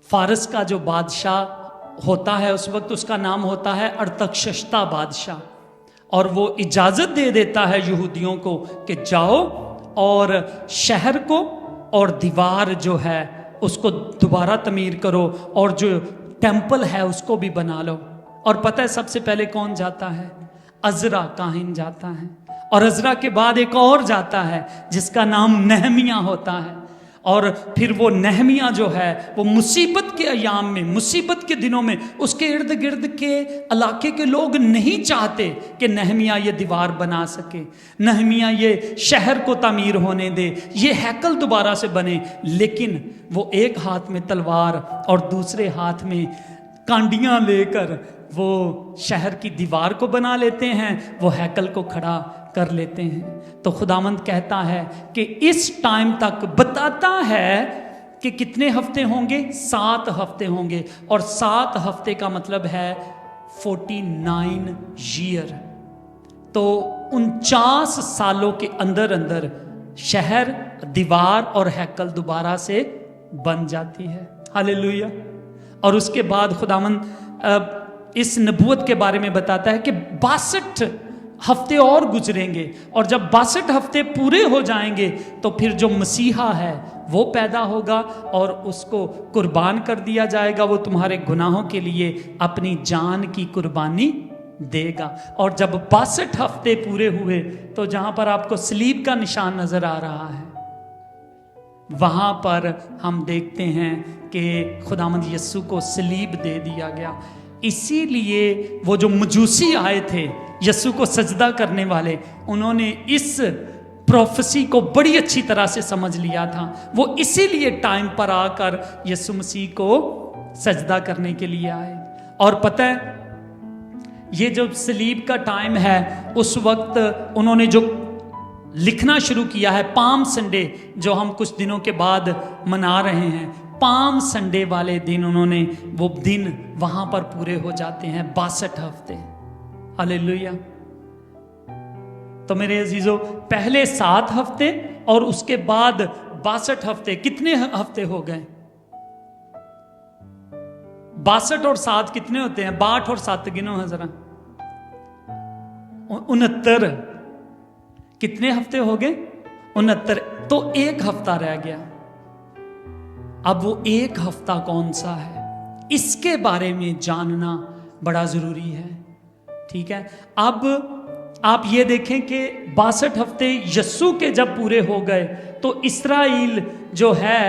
Speaker 1: फारस का जो बादशाह होता है उस वक्त उसका नाम होता है अरतक्षश्ता बादशाह, और वो इजाजत दे देता है यहूदियों को कि जाओ और शहर को और दीवार जो है उसको दोबारा तमीर करो, और जो टेम्पल है उसको भी बना लो। और पता है सबसे पहले कौन जाता है? अजरा काहिन जाता है, और अजरा के बाद एक और जाता है जिसका नाम नहमिया होता है। और फिर वो नहमिया जो है वो मुसीबत के अयाम में, मुसीबत के दिनों में, उसके इर्द गिर्द के इलाके के लोग नहीं चाहते कि नहमिया ये दीवार बना सके, नहमिया ये शहर को तामीर होने दे, ये हैकल दोबारा से बने। लेकिन वो एक हाथ में तलवार और दूसरे हाथ में कांडियां लेकर वो शहर की दीवार को बना लेते हैं, वो हैकल को खड़ा कर लेते हैं। तो खुदावंद कहता है कि इस टाइम तक बताता है कि कितने हफ्ते होंगे? 7 हफ्ते होंगे, और 7 हफ्ते का मतलब है 49 ईयर। तो 49 सालों के अंदर अंदर शहर, दीवार और हैकल दोबारा से बन जाती है। हालेलुया। और उसके बाद खुदावंद इस नबूवत के बारे में बताता है कि 62 हफ्ते और गुजरेंगे, और जब 62 हफ्ते पूरे हो जाएंगे तो फिर जो मसीहा है वो पैदा होगा और उसको कुर्बान कर दिया जाएगा। वो तुम्हारे गुनाहों के लिए अपनी जान की कुर्बानी देगा। और जब 62 हफ्ते पूरे हुए तो जहां पर आपको सलीब का निशान नजर आ रहा है, वहां पर हम देखते हैं कि खुदावंद यीशु को सलीब दे दिया गया। इसीलिए वो जो मजूसी आए थे यीशु को सजदा करने वाले, उन्होंने इस प्रोफेसी को बड़ी अच्छी तरह से समझ लिया था। वो इसीलिए टाइम पर आकर यीशु मसीह को सजदा करने के लिए आए। और पता है ये जो सलीब का टाइम है, उस वक्त उन्होंने जो लिखना शुरू किया है, पाम संडे जो हम कुछ दिनों के बाद मना रहे हैं, पाम संडे वाले दिन उन्होंने वो दिन वहां पर पूरे हो जाते हैं 62 हफ्ते। हालेलुया। तो मेरे अजीजों, पहले 7 हफ्ते और उसके बाद 62 हफ्ते, कितने हफ्ते हो गए? 62 और 7 कितने होते हैं? 62 और 7 गिनो है जरा। 69। कितने हफ्ते हो गए? 69। तो 1 हफ्ता रह गया। अब वो 1 हफ्ता कौन सा है, इसके बारे में जानना बड़ा जरूरी है। ठीक है, अब आप ये देखें कि 62 हफ्ते यस्सु के जब पूरे हो गए तो इसराइल जो है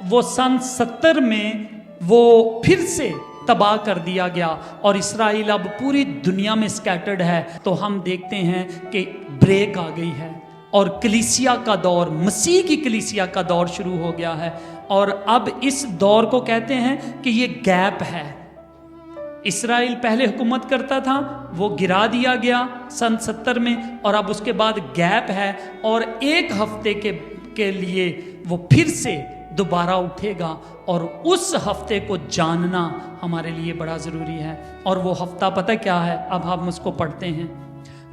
Speaker 1: वो सन 70 में वो फिर से तबाह कर दिया गया, और इसराइल अब पूरी दुनिया में स्कैटर्ड है। तो हम देखते हैं कि ब्रेक आ गई है और कलीसिया का दौर, मसीह की कलीसिया का दौर शुरू हो गया है। और अब इस दौर को कहते हैं कि ये गैप है। इसराइल पहले हुकूमत करता था, वो गिरा दिया गया सन 70 में, और अब उसके बाद गैप है, और 1 हफ्ते के लिए वो फिर से दोबारा उठेगा। और उस हफ्ते को जानना हमारे लिए बड़ा ज़रूरी है। और वो हफ्ता पता क्या है? अब हम उसको पढ़ते हैं।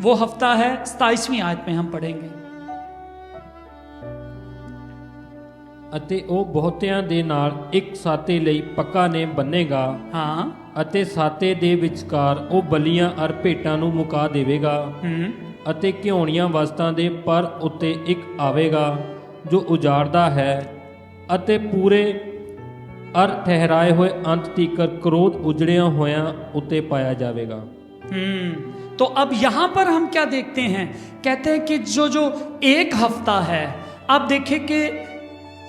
Speaker 1: वो हफ्ता है 27वीं आयत में हम पढ़ेंगे।
Speaker 2: ਅਤੇ ਉਹ ਬਹੁਤਿਆਂ ਦੇ ਨਾਲ ਇੱਕ ਸਾਤੇ ਲਈ ਪੱਕਾ ਨੇਮ ਬੰਨੇਗਾ।
Speaker 1: ਹਾਂ।
Speaker 2: ਅਤੇ ਸਾਤੇ ਦੇ ਵਿਚਕਾਰ ਉਹ ਬਲੀਆਂ ਅਰ ਭੇਟਾਂ ਨੂੰ ਮੁਕਾ ਦੇਵੇਗਾ। ਅਤੇ ਘਿਉਣੀਆਂ ਵਸਤਾਂ ਦੇ ਪਰ ਉੱਤੇ ਇੱਕ ਆਵੇਗਾ ਜੋ ਉਜਾੜਦਾ ਹੈ, ਅਤੇ ਪੂਰੇ ਅਰ ਠਹਿਰਾਏ ਹੋਏ ਅੰਤ ਤੀਕਰ क्रोध उजड़िया होया उत्ते पाया जाएगा।
Speaker 1: तो अब यहां पर हम क्या देखते हैं? कहते हैं कि जो 1 हफ्ता है, अब देखें कि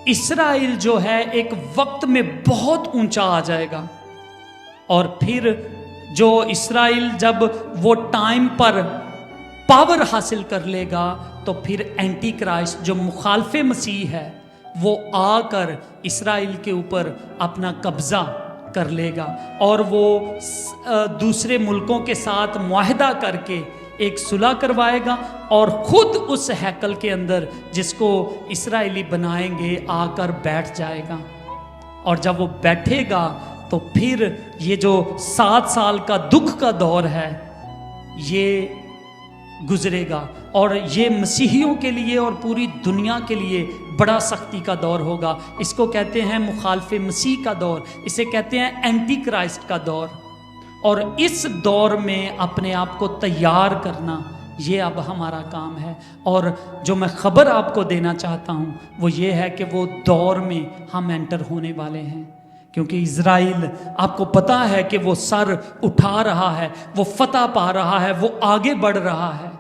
Speaker 1: इसराइल जो है एक वक्त में बहुत ऊंचा आ जाएगा, और फिर जो इसराइल जब वो टाइम पर पावर हासिल कर लेगा तो फिर एंटी क्राइस्ट जो मुखालफे मसीह है वो आकर इसराइल के ऊपर अपना कब्जा कर लेगा, और वो दूसरे मुल्कों के साथ मुआहदा करके एक सुलह करवाएगा, और खुद उस हैकल के अंदर जिसको इसराइली बनाएंगे आकर बैठ जाएगा। और जब वो बैठेगा तो फिर ये जो 7 साल का दुख का दौर है ये गुजरेगा, और ये मसीहियों के लिए और पूरी दुनिया के लिए बड़ा सख्ती का दौर होगा। इसको कहते हैं मुखालफे मसीह का दौर, इसे कहते हैं एंटी क्राइस्ट का दौर। और इस दौर में अपने आप को तैयार करना ये अब हमारा काम है। और जो मैं खबर आपको देना चाहता हूँ वो ये है कि वो दौर में हम एंटर होने वाले हैं, क्योंकि इज़राइल, आपको पता है कि वो सर उठा रहा है, वो फतह पा रहा है, वो आगे बढ़ रहा है,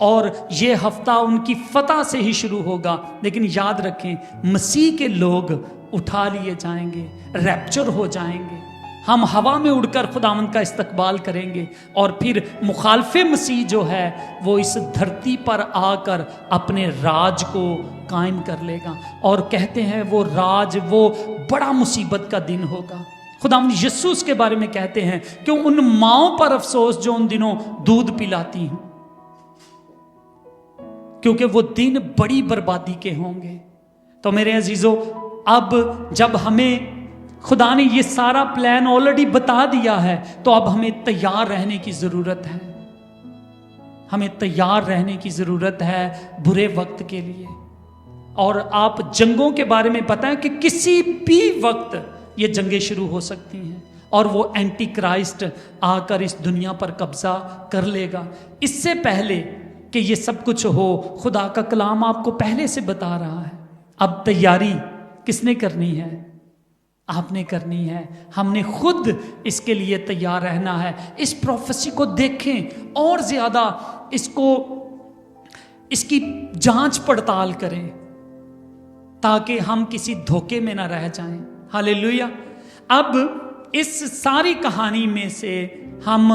Speaker 1: और ये हफ्ता उनकी फतह से ही शुरू होगा। लेकिन याद रखें, मसीह के लोग उठा लिए जाएंगे, रैप्चर हो जाएंगे, हम हवा में उड़कर खुदावंद का इस्तकबाल करेंगे, और फिर मुखालफे मसीह जो है वो इस धरती पर आकर अपने राज को कायम कर लेगा। और कहते हैं वो राज, वो बड़ा मुसीबत का दिन होगा। खुदावंद यीशु के बारे में कहते हैं कि उन माँओं पर अफसोस जो उन दिनों दूध पिलाती हैं, क्योंकि वो दिन बड़ी बर्बादी के होंगे। तो मेरे अजीजों, अब जब हमें खुदा ने ये सारा प्लान ऑलरेडी बता दिया है, तो अब हमें तैयार रहने की जरूरत है। हमें तैयार रहने की जरूरत है बुरे वक्त के लिए। और आप जंगों के बारे में पता है कि किसी भी वक्त ये जंगें शुरू हो सकती हैं, और वो एंटी क्राइस्ट आकर इस दुनिया पर कब्जा कर लेगा। इससे पहले कि ये सब कुछ हो, खुदा का कलाम आपको पहले से बता रहा है। अब तैयारी किसने करनी है? आपने करनी है। हमने खुद इसके लिए तैयार रहना है। इस प्रोफेसी को देखें और ज्यादा इसकी जांच पड़ताल करें, ताकि हम किसी धोखे में ना रह जाएं। हालेलुया। अब इस सारी कहानी में से हम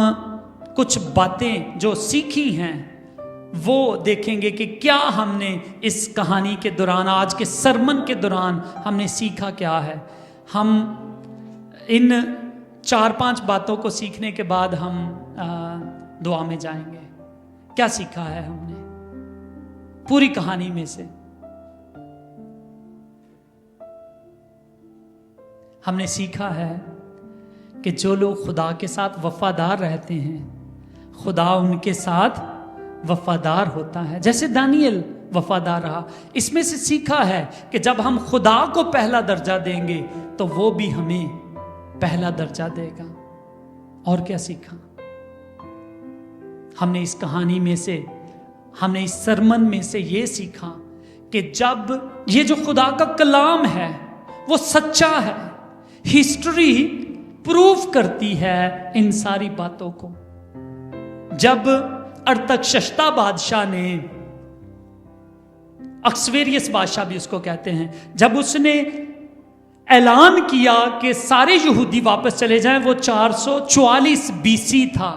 Speaker 1: कुछ बातें जो सीखी हैं वो देखेंगे कि क्या हमने इस कहानी के दौरान, आज के सरमन के दौरान हमने सीखा क्या है। हम इन 4-5 बातों को सीखने के बाद हम दुआ में जाएंगे। क्या सीखा है हमने पूरी कहानी में से? हमने सीखा है कि जो लोग खुदा के साथ वफादार रहते हैं, खुदा उनके साथ वफादार होता है, जैसे दानियल वफादार रहा। इसमें से सीखा है कि जब हम खुदा को पहला दर्जा देंगे तो वो भी हमें पहला दर्जा देगा। और क्या सीखा हमने इस कहानी में से? हमने इस सरमन में से ये सीखा कि जब ये जो खुदा का कलाम है वो सच्चा है, हिस्ट्री प्रूफ करती है इन सारी बातों को। जब अर्थकशस्ता बादशाह ने, अक्सवेरियस बादशाह भी उसको कहते हैं, जब उसने ऐलान किया कि सारे यहूदी वापस चले जाएं, वो 444 बीसी था,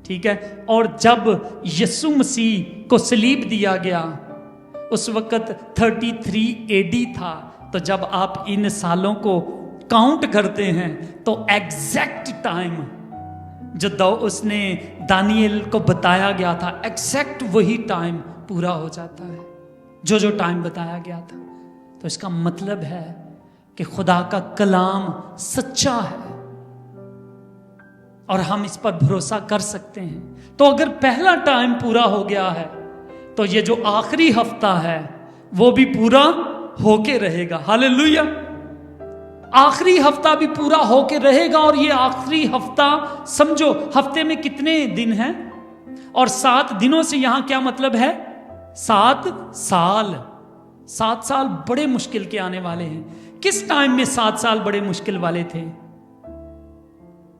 Speaker 1: ठीक है। और जब यीशु मसीह को सलीब दिया गया उस वक्त 33 एडी था। तो जब आप इन सालों को काउंट करते हैं तो एग्जैक्ट टाइम जो उसने दानियल को बताया गया था, एग्जैक्ट वही टाइम पूरा हो जाता है जो टाइम बताया गया था। तो इसका मतलब है कि खुदा का कलाम सच्चा है और हम इस पर भरोसा कर सकते हैं। तो अगर पहला टाइम पूरा हो गया है तो ये जो आखिरी हफ्ता है वो भी पूरा होके रहेगा। हालेलुया। आखिरी हफ्ता भी पूरा होके रहेगा। और ये आखिरी हफ्ता, समझो हफ्ते में कितने दिन हैं, और 7 दिनों से यहां क्या मतलब है? 7 साल। 7 साल बड़े मुश्किल के आने वाले हैं। किस टाइम में 7 साल बड़े मुश्किल वाले थे?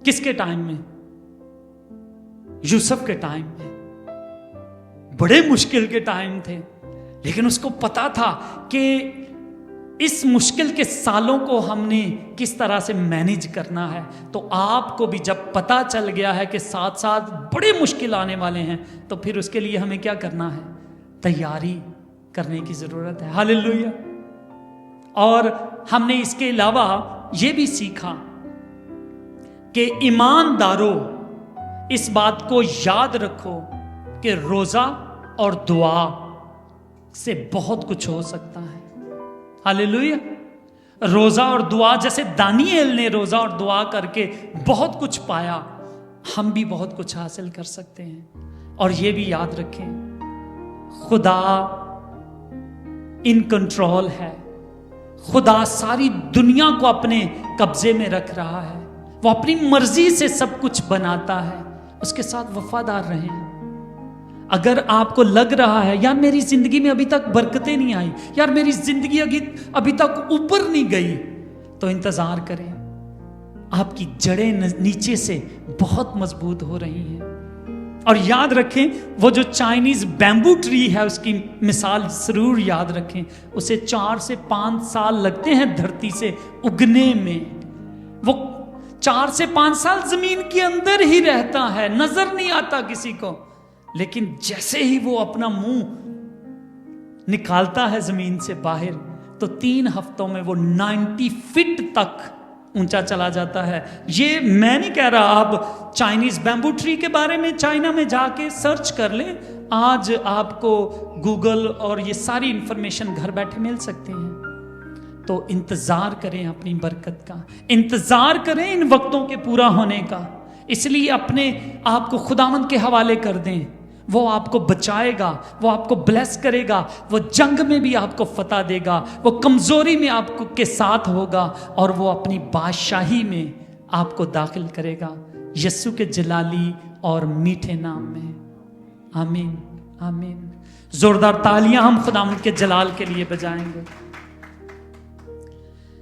Speaker 1: किसके टाइम में? यूसुफ के टाइम में बड़े मुश्किल के टाइम थे। लेकिन उसको पता था कि इस मुश्किल के सालों को हमने किस तरह से मैनेज करना है। तो आपको भी जब पता चल गया है कि 7 साल बड़े मुश्किल आने वाले हैं, तो फिर उसके लिए हमें क्या करना है? तैयारी करने की जरूरत है। हालेलुया। और हमने इसके अलावा यह भी सीखा कि ईमानदारों, इस बात को याद रखो कि रोजा और दुआ से बहुत कुछ हो सकता है। हालेलुया। रोजा और दुआ, जैसे दानिएल ने रोजा और दुआ करके बहुत कुछ पाया, हम भी बहुत कुछ हासिल कर सकते हैं। और ये भी याद रखें, खुदा इन कंट्रोल है। खुदा सारी दुनिया को अपने कब्जे में रख रहा है। वो अपनी मर्जी से सब कुछ बनाता है। उसके साथ वफादार रहें। अगर आपको लग रहा है यार मेरी जिंदगी में अभी तक बरकतें नहीं आई, यार मेरी जिंदगी अभी तक ऊपर नहीं गई, तो इंतजार करें। आपकी जड़ें नीचे से बहुत मजबूत हो रही हैं। और याद रखें, वो जो चाइनीज बैम्बू ट्री है उसकी मिसाल जरूर याद रखें। उसे 4 से 5 साल लगते हैं धरती से उगने में। वो 4 से 5 साल जमीन के अंदर ही रहता है, नजर नहीं आता किसी को। लेकिन जैसे ही वो अपना मुंह निकालता है जमीन से बाहर, तो 3 हफ्तों में वो 90 फीट तक ऊंचा चला जाता है। ये मैं नहीं कह रहा, आप चाइनीज बैम्बू ट्री के बारे में चाइना में जाके सर्च कर लें। आज आपको गूगल और ये सारी इंफॉर्मेशन घर बैठे मिल सकते हैं। तो इंतजार करें अपनी बरकत का, इंतजार करें इन वक्तों के पूरा होने का। इसलिए अपने आप को खुदावंद के हवाले कर दें। वो आपको बचाएगा, वो आपको ब्लेस करेगा, वो जंग में भी आपको फतह देगा, वो कमजोरी में आपको के साथ होगा, और वो अपनी बादशाही में आपको दाखिल करेगा, यीशु के जलाली और मीठे नाम में। आमीन आमीन। जोरदार तालियां हम खुदावंद के जलाल के लिए बजाएंगे।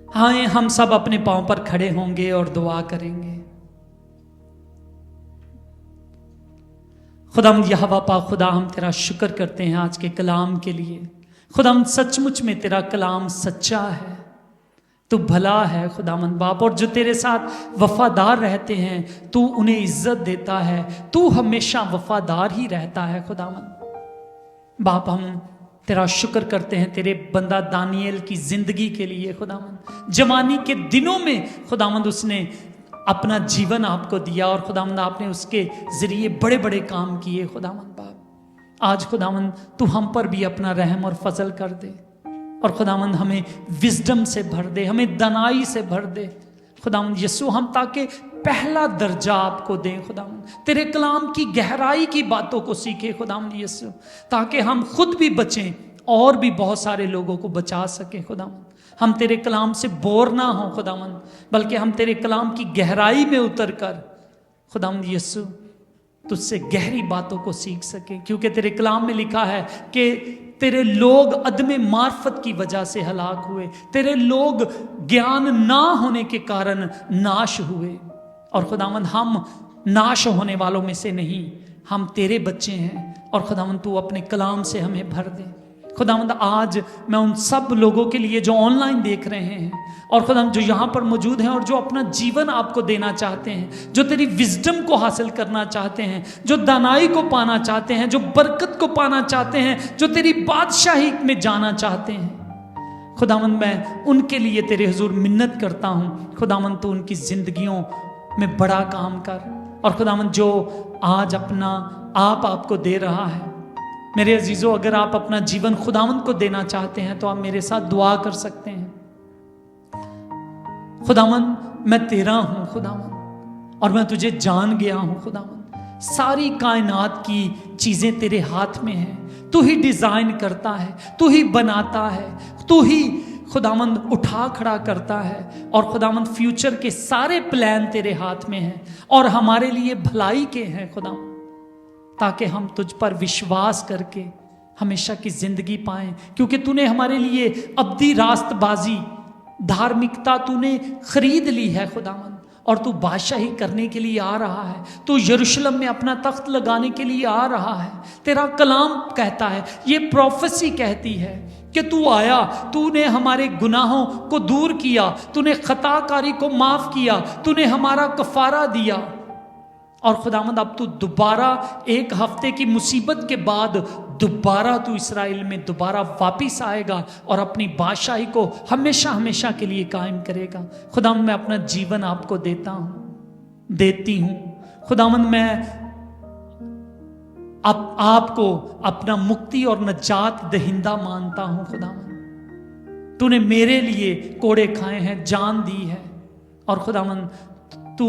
Speaker 1: हाँ, हम सब अपने पांव पर खड़े होंगे और दुआ करेंगे। खुदावंद यहोवा पाक खुदा, हम तेरा शुक्र करते हैं आज के कलाम के लिए। खुदावंद सचमुच में तेरा कलाम सच्चा है, तू भला है खुदावंद बाप। और जो तेरे साथ वफादार रहते हैं तू उन्हें इज्जत देता है, तू हमेशा वफादार ही रहता है खुदावंद बाप। हम तेरा शुक्र करते हैं तेरे बंदा दानिएल की जिंदगी के लिए खुदावंद। जवानी के दिनों में खुदावंद उसने अपना जीवन आपको दिया, और खुदावंद आपने उसके जरिए बड़े बड़े काम किए खुदावंद बाप। आज खुदावंद तू हम पर भी अपना रहम और फजल कर दे, और खुदावंद हमें विजडम से भर दे, हमें दनाई से भर दे खुदावंद यीशु। हम ताकि पहला दर्जा आपको दें खुदावंद, तेरे कलाम की गहराई की बातों को सीखे खुदावंद यीशु, ताकि हम खुद भी बचें और भी बहुत सारे लोगों को बचा सके खुदावंद। हम तेरे कलाम से बोर ना हो खुदावंद, बल्कि हम तेरे कलाम की गहराई में उतर कर खुदावंद यीशु तुझसे गहरी बातों को सीख सके। क्योंकि तेरे कलाम में लिखा है कि तेरे लोग अदमे मार्फत की वजह से हलाक हुए, तेरे लोग ज्ञान ना होने के कारण नाश हुए। और खुदावंद हम नाश होने वालों में से नहीं, हम तेरे बच्चे हैं। और खुदावंद तू अपने कलाम से हमें भर दे खुदावंद। आज मैं उन सब लोगों के लिए जो ऑनलाइन देख रहे हैं, और खुदावंद जो यहाँ पर मौजूद हैं और जो अपना जीवन आपको देना चाहते हैं, जो तेरी विजडम को हासिल करना चाहते हैं, जो दानाई को पाना चाहते हैं, जो बरकत को पाना चाहते हैं, जो तेरी बादशाही में जाना चाहते हैं, खुदावंद मैं उनके लिए तेरे हुजूर मिन्नत करता हूँ। खुदावंद तो उनकी जिंदगियों में बड़ा काम कर। और खुदावंद जो आज अपना आप आपको दे रहा है, मेरे अजीजों, अगर आप अपना जीवन खुदावंद को देना चाहते हैं तो आप मेरे साथ दुआ कर सकते हैं। खुदावंद मैं तेरा हूं खुदावंद, और मैं तुझे जान गया हूं खुदावंद। सारी कायनात की चीजें तेरे हाथ में हैं, तू ही डिजाइन करता है, तू ही बनाता है, तू ही खुदावंद उठा खड़ा करता है। और खुदावंद फ्यूचर के सारे प्लान तेरे हाथ में हैं और हमारे लिए भलाई के हैं खुदावंद, ताकि हम तुझ पर विश्वास करके हमेशा की जिंदगी पाएं। क्योंकि तूने हमारे लिए अब्दी रास्तबाजी, धार्मिकता तूने खरीद ली है खुदावंद, और तू बादशाही करने के लिए आ रहा है। तू यरूशलेम में अपना तख्त लगाने के लिए आ रहा है। तेरा कलाम कहता है, ये प्रोफेसी कहती है कि तू आया, तूने हमारे गुनाहों को दूर किया, तूने खताकारी को माफ किया, तूने हमारा कफारा दिया। और खुदावंद अब तू दोबारा 1 हफ्ते की मुसीबत के बाद दोबारा तू इस्राएल में दोबारा वापिस आएगा और अपनी बादशाही को हमेशा हमेशा के लिए कायम करेगा। खुदावंद मैं अपना जीवन आपको देती हूँ खुदावंद। मैं आपको अपना मुक्ति और नजात दहिंदा मानता हूँ खुदावंद। तूने मेरे लिए कोड़े खाए हैं, जान दी है। और खुदावन तू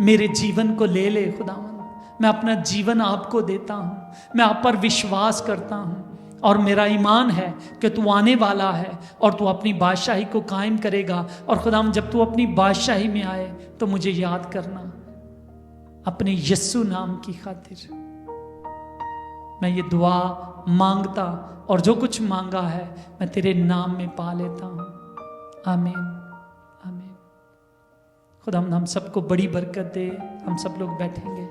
Speaker 1: मेरे जीवन को ले ले खुदावन, मैं अपना जीवन आपको देता हूँ, मैं आप पर विश्वास करता हूँ और मेरा ईमान है कि तू आने वाला है और तू अपनी बादशाही को कायम करेगा। और खुदावन जब तू अपनी बादशाही में आए तो मुझे याद करना, अपने यीशु नाम की खातिर मैं ये दुआ मांगता और जो कुछ मांगा है मैं तेरे नाम में पा लेता हूँ। आमीन आमीन। खुदा हम सबको बड़ी बरकत दे। हम सब लोग बैठेंगे।